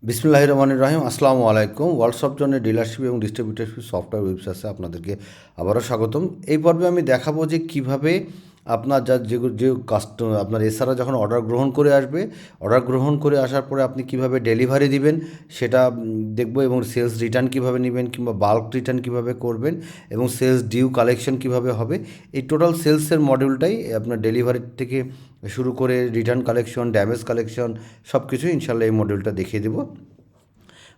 বিসমিল্লাহির রহমানির রহিম। আসসালামু আলাইকুম। ওয়ার্ল্ড জনের ডিলারশিপ এবং ডিস্ট্রিবিউটারশিপ সফটওয়্যার ওয়েবসাইটে আপনাদেরকে আবারও স্বাগতম। এই পর্বে আমি দেখাবো যে কিভাবে আপনার যে কাস্টমার আপনার এসআররা যখন অর্ডার গ্রহণ করে আসার পরে আপনি কিভাবে ডেলিভারি দিবেন সেটা দেখব, এবং সেলস রিটার্ন কিভাবে নেবেন কিংবা বাল্ক রিটার্ন কিভাবে করবেন এবং সেলস ডিউ কালেকশন কিভাবে হবে। এই টোটাল সেলসের মডিউলটাই আপনার ডেলিভারি থেকে শুরু করে রিটার্ন কালেকশন, ড্যামেজ কালেকশন সব কিছু ইনশাল্লাহ এই মডিউলটা দেখিয়ে দেবো।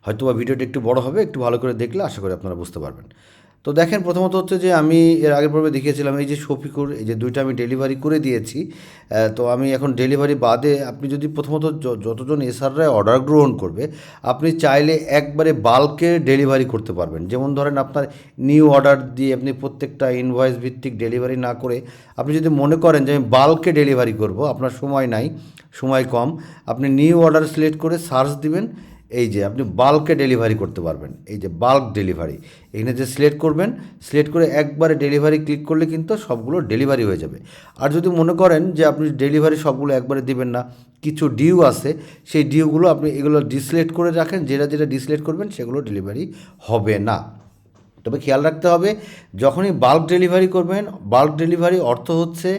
হয়তো বা ভিডিওটা একটু বড় হবে, একটু ভালো করে দেখলে আশা করি আপনারা বুঝতে পারবেন। তো দেখেন, প্রথমত হচ্ছে যে আমি এর আগের পর্বে দেখিয়েছিলাম এই যে শফিকুর, এই যে দুইটা আমি ডেলিভারি করে দিয়েছি। তো আমি এখন ডেলিভারি বাদে আপনি যদি প্রথমত যতজন এসআররা অর্ডার গ্রহণ করবে আপনি চাইলে একবারে বাল্কে ডেলিভারি করতে পারবেন। যেমন ধরেন আপনার নিউ অর্ডার দিয়ে আপনি প্রত্যেকটা ইনভয়েস ভিত্তিক ডেলিভারি না করে আপনি যদি মনে করেন যে আমি বাল্কে ডেলিভারি করব, আপনার সময় নাই, সময় কম, আপনি নিউ অর্ডার সিলেক্ট করে সার্চ দিবেন, এই যে আপনি বাল্কে ডেলিভারি করতে পারবেন। এই যে বাল্ক ডেলিভারি এখানে যে সিলেক্ট করবেন, সিলেক্ট করে একবারে ডেলিভারি ক্লিক করলে কিন্তু সবগুলো ডেলিভারি হয়ে যাবে। আর যদি মনে করেন যে আপনি ডেলিভারি সবগুলো একবারে দিবেন না, কিছু ডিউ আছে, সেই ডিউগুলো আপনি এগুলো ডিসিলেক্ট করে রাখেন, যেটা যেটা ডিসিলেক্ট করবেন সেগুলো ডেলিভারি হবে না। তবে খেয়াল রাখতে হবে, যখনই বাল্ক ডেলিভারি করবেন, বাল্ক ডেলিভারি অর্থ হচ্ছে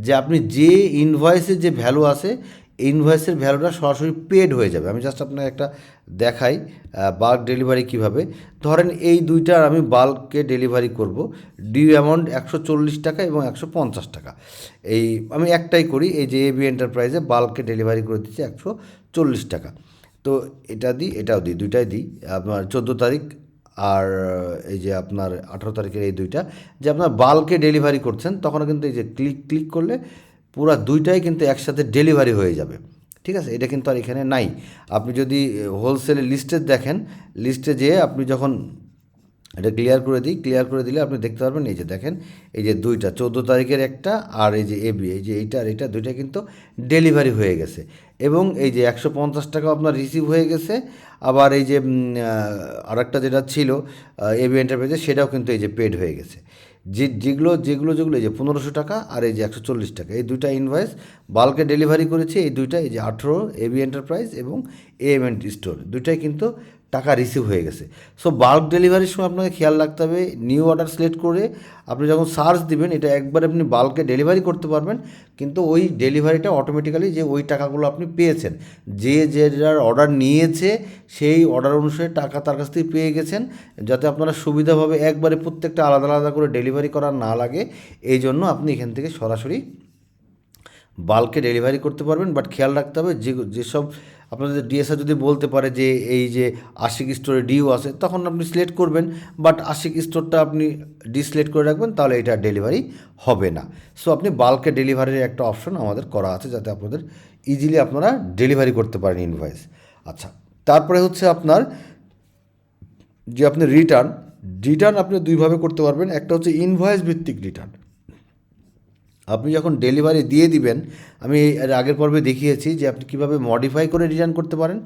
যে আপনি যে ইনভয়েসের যে ভ্যালু আছে ইনভয়েসের ভ্যালুটা সরাসরি পেড হয়ে যাবে। আমি জাস্ট আপনাকে একটা দেখাই বাল্ক ডেলিভারি কীভাবে। ধরেন এই দুইটার আমি বাল্কে ডেলিভারি করব, ডিউ অ্যামাউন্ট 140 টাকা এবং 150 টাকা। এই আমি একটাই করি, এই যে এবি এন্টারপ্রাইজে বাল্কে ডেলিভারি করে দিচ্ছি 140 টাকা। তো এটা দিই, এটাও দিই, দুইটাই দিই। আপনার 14 তারিখ আর এই যে আপনার 18 তারিখের এই দুইটা যে আপনার বাল্কে ডেলিভারি করছেন, তখনও কিন্তু এই যে ক্লিক করলে পুরো দুইটাই কিন্তু একসাথে ডেলিভারি হয়ে যাবে। ঠিক আছে, এটা কিন্তু আর এখানে নাই। আপনি যদি হোলসেলে লিস্টে দেখেন, লিস্টে যেয়ে আপনি যখন এটা ক্লিয়ার করে দিলে আপনি দেখতে পারবেন, এই যে দেখেন এই যে দুইটা 14 তারিখের একটা আর এই যে এবি, এই যে এইটা আর এইটা দুইটা কিন্তু ডেলিভারি হয়ে গেছে, এবং এই যে 150 টাকা আপনার রিসিভ হয়ে গেছে। আবার এই যে আরেকটা যেটা ছিল এবি এন্টারপ্রাইজে, সেটাও কিন্তু এই যে পেড হয়ে গেছে। যেগুলো এই যে 1500 টাকা আর এই যে 140 টাকা, এই দুইটা ইনভয়েস বাল্কে ডেলিভারি করেছে। এই দুইটা এই যে 18 এবি এন্টারপ্রাইজ এবং এএমএন স্টোর, দুইটাই কিন্তু টাকা রিসিভ হয়ে গেছে। সো বাল্ক ডেলিভারির সময় আপনাকে খেয়াল রাখতে হবে, নিউ অর্ডার সিলেক্ট করে আপনি যখন সার্চ দিবেন, এটা একবার আপনি বাল্কে ডেলিভারি করতে পারবেন, কিন্তু ওই ডেলিভারিটা অটোমেটিক্যালি যে ওই টাকাগুলো আপনি পেয়েছেন, যে যার অর্ডার নিয়েছে সেই অর্ডার অনুসারে টাকা তার কাছ থেকে পেয়ে গেছেন, যাতে আপনারা সুবিধাভাবে একবারে প্রত্যেকটা আলাদা আলাদা করে ডেলিভারি করা না লাগে। এই জন্য আপনি এখান থেকে সরাসরি বাল্কে ডেলিভারি করতে পারবেন। বাট খেয়াল রাখতে হবে, যেসব আপনাদের ডিএসআর যদি বলতে পারে যে এই যে আশিক স্টোরে ডিউ আছে, তখন আপনি সিলেক্ট করবেন, বাট আশিক স্টোরটা আপনি ডিসিলেক্ট করে রাখবেন, তাহলে এটা ডেলিভারি হবে না। সো আপনি বাল্কে ডেলিভারির একটা অপশন আমাদের করা আছে, যাতে আপনাদের ইজিলি আপনারা ডেলিভারি করতে পারেন ইনভয়েস। আচ্ছা, তারপরে হচ্ছে আপনার যে আপনি রিটার্ন আপনি দুইভাবে করতে পারবেন। একটা হচ্ছে ইনভয়েস ভিত্তিক রিটার্ন। আপনি যখন ডেলিভারি দিয়ে দিবেন, আমি এর আগের পর্বে দেখিয়েছি যে আপনি কীভাবে মডিফাই করে রিটার্ন করতে পারেন।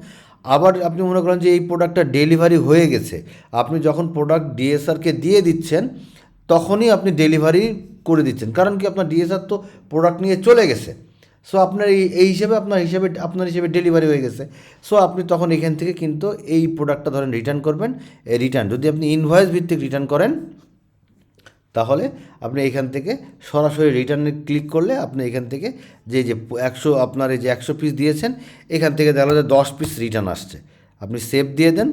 আবার আপনি মনে করেন যে এই প্রোডাক্টটা ডেলিভারি হয়ে গেছে, আপনি যখন প্রোডাক্ট ডিএসআরকে দিয়ে দিচ্ছেন তখনই আপনি ডেলিভারি করে দিচ্ছেন, কারণ কি আপনার ডিএসআর তো প্রোডাক্ট নিয়ে চলে গেছে। সো আপনার এই হিসেবে আপনার হিসেবে ডেলিভারি হয়ে গেছে। সো আপনি তখন এখান থেকে কিন্তু এই প্রোডাক্টটা ধরেন রিটার্ন করবেন। এই রিটার্ন যদি আপনি ইনভয়েস ভিত্তিক রিটার্ন করেন, তাহলে আপনি এখান থেকে সরাসরি রিটার্নে ক্লিক করলে আপনি এখান থেকে যে 100 আপনার এই যে 100 পিস দিয়েছেন, এখান থেকে দেখা যায় 10 পিস রিটার্ন আসছে, আপনি সেভ দিয়ে দেন,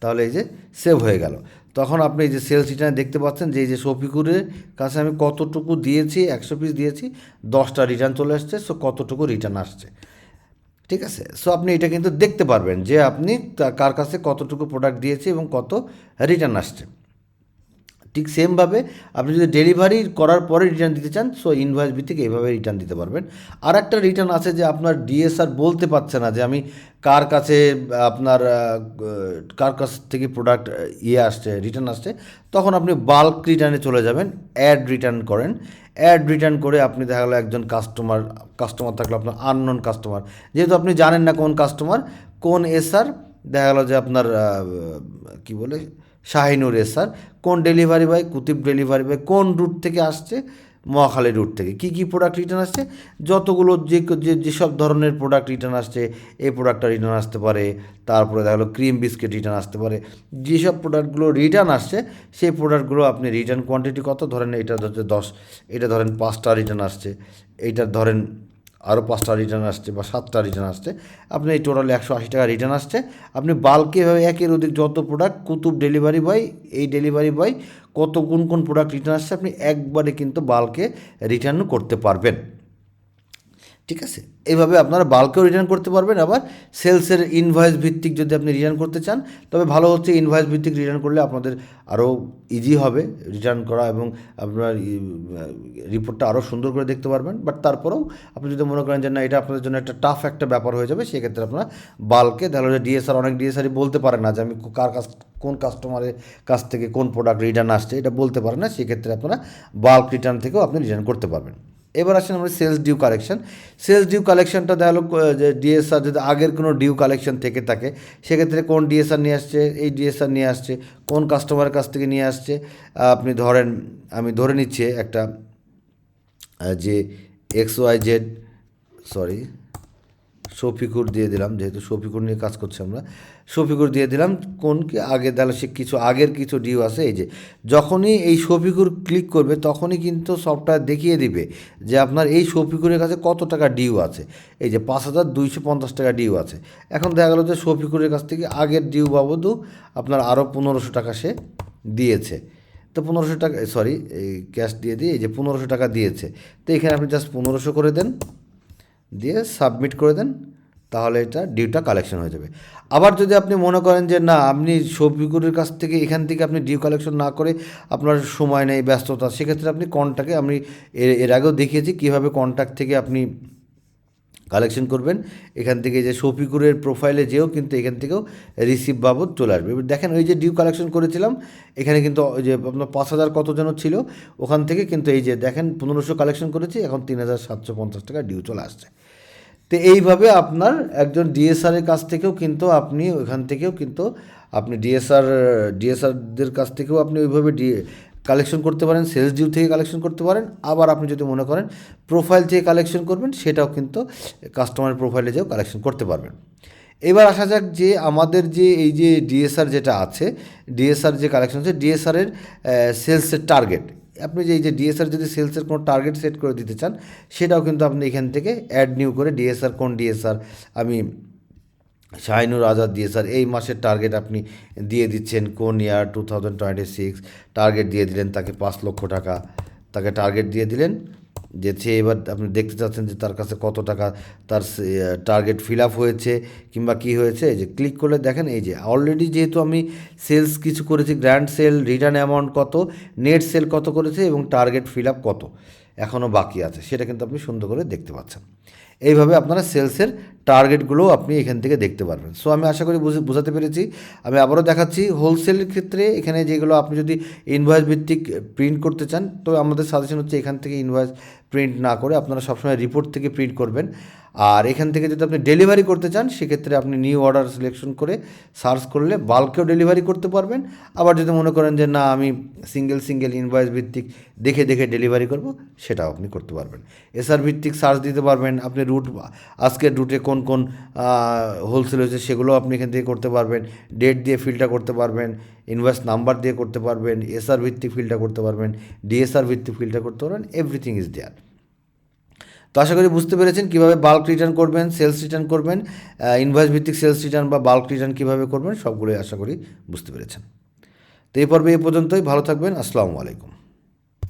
তাহলে এই যে সেভ হয়ে গেল। তখন আপনি এই যে সেলস রিটার্নে দেখতে পাচ্ছেন যে এই যে শফিকুরের কাছে আমি কতটুকু দিয়েছি, 100 পিস দিয়েছি, 10টা রিটার্ন চলে আসছে। সো কতটুকু রিটার্ন আসছে, ঠিক আছে। সো আপনি এটা কিন্তু দেখতে পারবেন যে আপনি কার কাছে কতটুকু প্রোডাক্ট দিয়েছে এবং কত রিটার্ন আসছে। ঠিক সেমভাবে আপনি যদি ডেলিভারি করার পরে রিটার্ন দিতে চান, সো ইনভয়েস ভিত্তিক এইভাবে রিটার্ন দিতে পারবেন। আর একটা রিটার্ন আছে যে আপনার ডিএসআর বলতে পারছে না যে আমি কার কাছে আপনার কার কাছ থেকে প্রোডাক্ট আসছে, রিটার্ন আসছে, তখন আপনি বাল্ক রিটার্নে চলে যাবেন, অ্যাড রিটার্ন করে আপনি দেখা গেলো একজন কাস্টমার থাকলো আপনার আননোন কাস্টমার, যেহেতু আপনি জানেন না কোন কাস্টমার কোন এসআর, দেখা গেলো যে আপনার কী বলে শাহিনুর এসআর, কোন delivery boy Kutub delivery boy কোন রুট থেকে আসছে, মহাখালী রুট থেকে কী কী প্রোডাক্ট রিটার্ন আসছে, যতগুলো যেসব ধরনের প্রোডাক্ট রিটার্ন আসছে, এই প্রোডাক্টটা রিটার্ন আসতে পারে, তারপরে দেখা গেলো ক্রিম বিস্কিট রিটার্ন আসতে পারে। যেসব প্রোডাক্টগুলো রিটার্ন আসছে সেই প্রোডাক্টগুলো আপনি রিটার্ন কোয়ান্টিটি কত, ধরেন এটা হচ্ছে 10, এটা ধরেন 5টা রিটার্ন আসছে, এইটা ধরেন আরও 5টা রিটার্ন আসছে বা 7টা রিটার্ন আসছে, আপনি এই টোটাল 180 টাকা রিটার্ন আসছে। আপনি বাল্কে এভাবে একের অধিক যত প্রোডাক্ট কুতুব ডেলিভারি বয়, এই ডেলিভারি বয় কত কোন প্রোডাক্ট রিটার্ন আসছে আপনি একবারে কিন্তু বাল্কে রিটার্ন করতে পারবেন। ঠিক আছে, এইভাবে আপনারা বাল্কেও রিটার্ন করতে পারবেন। আবার সেলসের ইনভয়েস ভিত্তিক যদি আপনি রিটার্ন করতে চান, তবে ভালো হচ্ছে ইনভয়েস ভিত্তিক রিটার্ন করলে আপনাদের আরও ইজি হবে রিটার্ন করা, এবং আপনার রিপোর্টটা আরও সুন্দর করে দেখতে পারবেন। বাট তারপরেও আপনি যদি মনে করেন যে না, এটা আপনাদের জন্য একটা টাফ একটা ব্যাপার হয়ে যাবে, সেক্ষেত্রে আপনারা বাল্কে তাহলে ডিএসআর, অনেক ডিএসআরই বলতে পারে না যে আমি কোন কাস্টমারের কাছ থেকে কোন প্রোডাক্ট রিটার্ন আসছে, এটা বলতে পারে না। সেক্ষেত্রে আপনারা বাল্ক রিটার্ন থেকেও আপনি রিটার্ন করতে পারবেন। এবার আসেন আমরা sales due collection. Sales due কালেকশনটা দেখা গেলো যে ডিএসআর যদি আগের কোনো ডিউ কালেকশন থেকে থাকে, সেক্ষেত্রে কোন ডিএসআর নিয়ে আসছে, এই ডিএসআর নিয়ে আসছে, কোন কাস্টমারের কাছ থেকে নিয়ে আসছে। আপনি ধরেন, আমি ধরে নিচ্ছি একটা যে XYZ, সরি শফিকুর দিয়ে দিলাম, যেহেতু শফিকুর নিয়ে কাজ করছি আমরা, শফিকুর দিয়ে দিলাম। কোন কি আগে তাহলে সে কিছু আগের কিছু ডিউ আছে, এই যে যখনই এই শফিকুর ক্লিক করবে তখনই কিন্তু সফটওয়্যার দেখিয়ে দিবে যে আপনার এই শফিকুরের কাছে কত টাকা ডিউ আছে। এই যে 5,250 টাকা ডিউ আছে। এখন দেখা গেলো যে শফিকুরের কাছ থেকে আগের ডিউ বাবদও আপনার আরও 1500 টাকা সে দিয়েছে। তো 1500 টাকা, সরি এই ক্যাশ দিয়ে দিয়ে এই যে 1500 টাকা দিয়েছে। তো এখানে আপনি জাস্ট 1500 করে দেন, দিয়ে সাবমিট করে দেন, তাহলে এটা ডিউটা কালেকশন হয়ে যাবে। আবার যদি আপনি মনে করেন যে না, আপনি শফিকুরের কাছ থেকে এখান থেকে আপনি ডিউ কালেকশন না করে আপনার সময় নেই, ব্যস্ততা, সেক্ষেত্রে আপনি কন্ট্যাক্টে, আমি এর আগেও দেখিয়েছি কীভাবে কন্ট্যাক্ট থেকে আপনি কালেকশন করবেন। এখান থেকে যে শফিকুরের প্রোফাইলে যেও কিন্তু এখান থেকেও রিসিভ বাবদ চলে আসবে। এবার দেখেন ওই যে ডিউ কালেকশন করেছিলাম, এখানে কিন্তু ওই যে আপনার 5,000 কত যেন ছিল, ওখান থেকে কিন্তু এই যে দেখেন 1500 কালেকশন করেছি, এখন 3,750 টাকা ডিউ চলে আসছে। তো এইভাবে আপনার একজন ডিএসআরের কাছ থেকেও কিন্তু আপনি ওইখান থেকেও কিন্তু আপনি ডিএসআরদের কাছ থেকেও আপনি ওইভাবে কালেকশন করতে পারেন, সেলস ডিউ থেকে কালেকশন করতে পারেন। আবার আপনি যদি মনে করেন প্রোফাইল থেকে কালেকশন করবেন, সেটাও কিন্তু কাস্টমারের প্রোফাইলে যেও কালেকশন করতে পারবেন। এবার আসা যাক যে আমাদের যে এই যে ডিএসআর যেটা আছে, ডিএসআর যে কালেকশন আছে, ডিএসআরের সেলসের টার্গেট, আপনি যে এই যে ডিএসআর যদি সেলসের কোনো টার্গেট সেট করে দিতে চান, সেটাও কিন্তু আপনি এখান থেকে অ্যাড নিউ করে ডিএসআর, কোন ডিএসআর, আমি শাহিনুর আজাদ ডিএসআর, এই মাসের টার্গেট আপনি দিয়ে দিচ্ছেন, কোন ইয়ার 2026 টার্গেট দিয়ে দিলেন, তাকে 5 লক্ষ টাকা তাকে টার্গেট দিয়ে দিলেন, যে সে এবার আপনি দেখতে চাচ্ছেন যে তার কাছে কত টাকা তার টার্গেট ফিল আপ হয়েছে কিংবা কী হয়েছে। এই যে ক্লিক করলে দেখেন, এই যে অলরেডি যেহেতু আমি সেলস কিছু করেছি, গ্র্যান্ড সেল, রিটার্ন অ্যামাউন্ট কত, নেট সেল কত করেছে এবং টার্গেট ফিল আপ কত এখনও বাকি আছে, সেটা কিন্তু আপনি সুন্দর করে দেখতে পাচ্ছেন। এইভাবে আপনারা সেলসের টার্গেটগুলোও আপনি এখান থেকে দেখতে পারবেন। সো আমি আশা করি বোঝাতে পেরেছি। আমি আবারও দেখাচ্ছি, হোলসেলের ক্ষেত্রে এখানে যেগুলো আপনি যদি ইনভয়েস ভিত্তিক প্রিন্ট করতে চান, তো আমাদের সাজেশন হচ্ছে এখান থেকে ইনভয়েস প্রিন্ট না করে আপনারা সবসময় রিপোর্ট থেকে প্রিন্ট করবেন। আর এখান থেকে যদি আপনি ডেলিভারি করতে চান, সেক্ষেত্রে আপনি নিউ অর্ডার সিলেকশন করে সার্চ করলে বাল্কেও ডেলিভারি করতে পারবেন। আবার যদি মনে করেন যে না, আমি সিঙ্গেল ইনভয়েস ভিত্তিক দেখে ডেলিভারি করব, সেটাও আপনি করতে পারবেন। এসআর ভিত্তিক সার্চ দিতে পারবেন, আপনি আজকের রুটে কোন হোলসেল হয়েছে সেগুলো আপনি এখান থেকে করতে পারবেন, ডেট দিয়ে ফিল্টার করতে পারবেন, ইনভয়েস নাম্বার দিয়ে করতে পারবেন, এসআর ভিত্তিক ফিল্টার করতে পারবেন, ডিএসআর ভিত্তিক ফিল্টার করতে পারবেন, এভরিথিং ইজ দেয়ার। তো আশা করি বুঝতে পেরেছেন কীভাবে বাল্ক রিটার্ন করবেন, সেলস রিটার্ন করবেন, ইনভয়েস ভিত্তিক সেলস রিটার্ন বা বাল্ক রিটার্ন কীভাবে করবেন, সবগুলোই আশা করি বুঝতে পেরেছেন। তো এই পর্বে এই পর্যন্তই। ভালো থাকবেন। আসসালামু আলাইকুম।